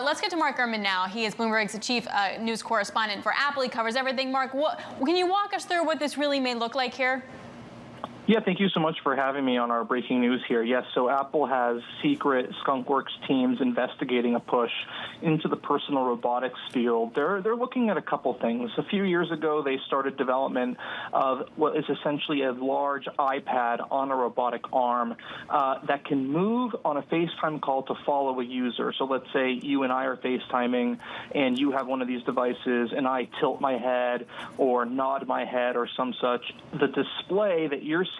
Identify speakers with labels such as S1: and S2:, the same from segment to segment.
S1: Let's get to Mark Gurman now. He is Bloomberg's chief news correspondent for Apple. He covers everything. Mark, can you walk us through what this really may look like here?
S2: Yeah, thank you so much for having me on our breaking news here. Yes, so Apple has secret skunkworks teams investigating a push into the personal robotics field. They're looking at a couple things. A few years ago, they started development of what is essentially a large iPad on a robotic arm that can move on a FaceTime call to follow a user. So let's say you and I are FaceTiming, and you have one of these devices, and I tilt my head or nod my head or some such. The display that you're seeing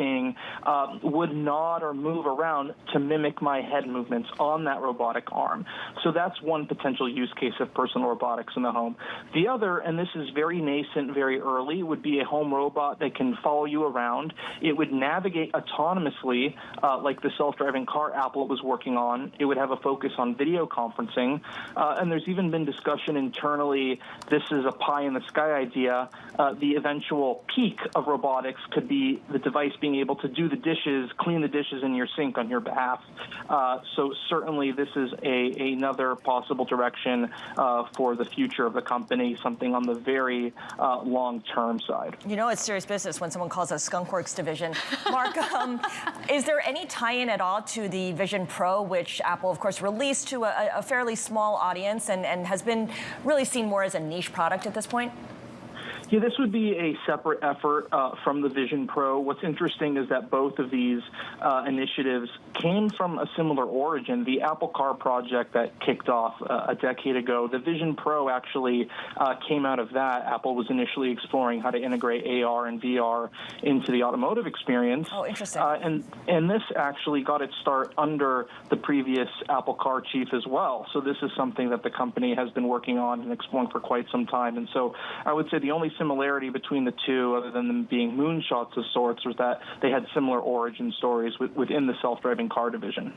S2: would nod or move around to mimic my head movements on that robotic arm. So that's one potential use case of personal robotics in the home. The other, and this is very nascent, very early, would be a home robot that can follow you around. It would navigate autonomously, like the self-driving car Apple was working on. It would have a focus on video conferencing. And there's even been discussion internally, this is a pie-in-the-sky idea. The eventual peak of robotics could be the device being able to do the dishes, clean the dishes in your sink on your behalf. So certainly this is another possible direction for the future of the company, something on the very long-term side.
S3: You know it's serious business when someone calls us skunkworks division. Mark, is there any tie-in at all to the Vision Pro, which Apple, of course, released to a fairly small audience and has been really seen more as a niche product at this point?
S2: Yeah, this would be a separate effort from the Vision Pro. What's interesting is that both of these initiatives came from a similar origin. The Apple Car project that kicked off a decade ago, the Vision Pro actually came out of that. Apple was initially exploring how to integrate AR and VR into the automotive experience.
S3: Oh, interesting.
S2: And this actually got its start under the previous Apple Car chief as well. So this is something that the company has been working on and exploring for quite some time. And so I would say the only similarity between the two, other than them being moonshots of sorts, was that they had similar origin stories within the self-driving car division.